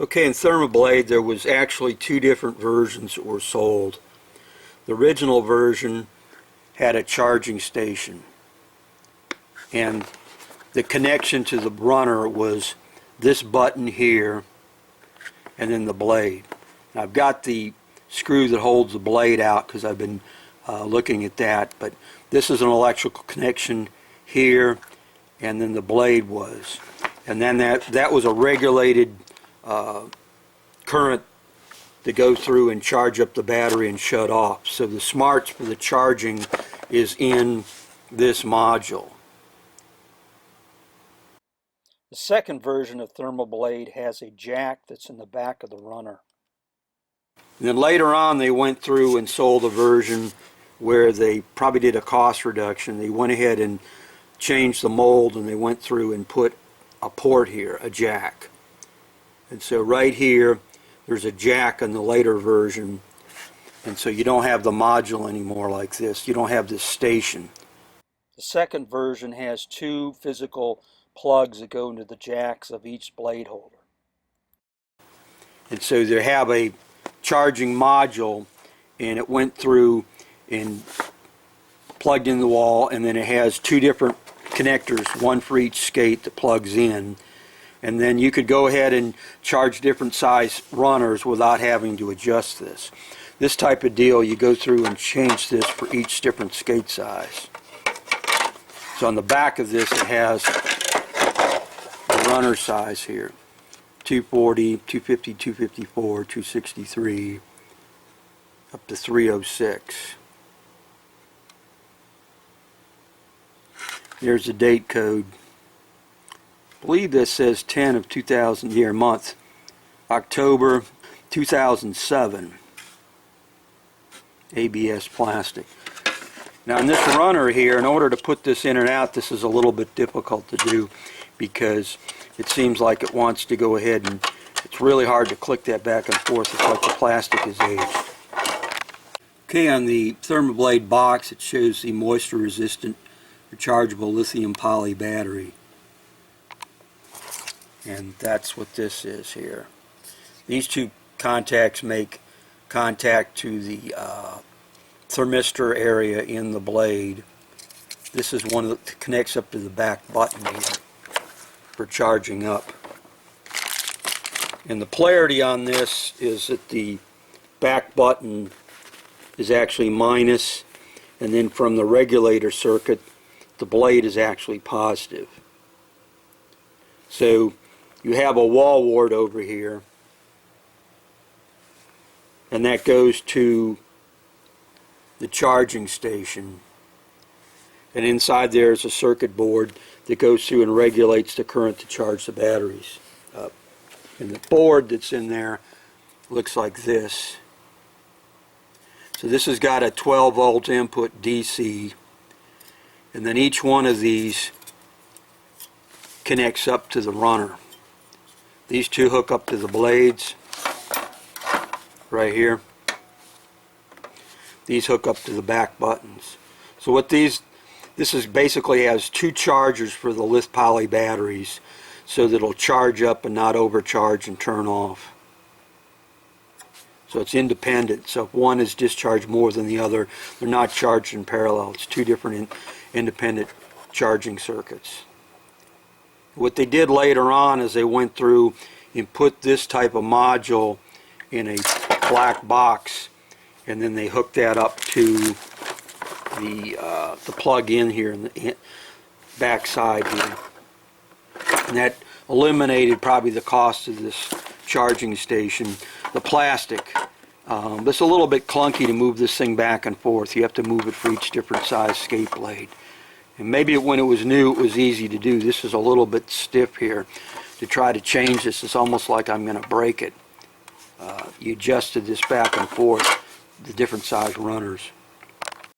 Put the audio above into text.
Okay, in Thermablade there was actually two different versions that were sold. The original version had a charging station, and the connection to the runner was this button here and then the blade. Now, I've got the screw that holds the blade out because I've been looking at that, but this is an electrical connection here, and then the blade was. And then that was a regulated current to go through and charge up the battery and shut off. So the smarts for the charging is in this module. The second version of Thermablade has a jack that's in the back of the runner. And then later on they went through and sold a version where they probably did a cost reduction. They went ahead and changed the mold, and they went through and put a port here, a jack. And so right here there's a jack in the later version, and so you don't have the module anymore like this. You don't have this station. The second version has two physical plugs that go into the jacks of each blade holder. And so they have a charging module, and it went through and plugged in the wall, and then it has two different connectors, one for each skate that plugs in. And then you could go ahead and charge different size runners without having to adjust this. This type of deal, you go through and change this for each different skate size. So on the back of this it has the runner size here. 240, 250, 254, 263, up to 306. There's the date code. I believe this says 10 of 2000 year month, October 2007. ABS plastic. Now in this runner here, in order to put this in and out, this is a little bit difficult to do because it seems like it wants to go ahead, and it's really hard to click that back and forth. It's like the plastic is aged. Okay, on the Thermablade box it shows the moisture resistant rechargeable lithium poly battery. And that's what this is here. These two contacts make contact to the thermistor area in the blade. This is one that connects up to the back button here for charging up. And the polarity on this is that the back button is actually minus, and then from the regulator circuit the blade is actually positive. So you have a wall wart over here, and that goes to the charging station, and inside there is a circuit board that goes through and regulates the current to charge the batteries up. And the board that's in there looks like this. So this has got a 12 volt input DC, and then each one of these connects up to the runner. These two hook up to the blades right here. These hook up to the back buttons. So what this is basically has two chargers for the lithium poly batteries, so that it'll charge up and not overcharge and turn off. So it's independent. So if one is discharged more than the other, they're not charged in parallel. It's two different independent charging circuits. What they did later on is they went through and put this type of module in a black box, and then they hooked that up to the plug in here in the back side here. And that eliminated probably the cost of this charging station. The plastic, it's a little bit clunky to move this thing back and forth. You have to move it for each different size skate blade. And maybe when it was new it was easy to do. This is a little bit stiff here. To try to change this, it's almost like I'm going to break it. You adjusted this back and forth, the different size runners.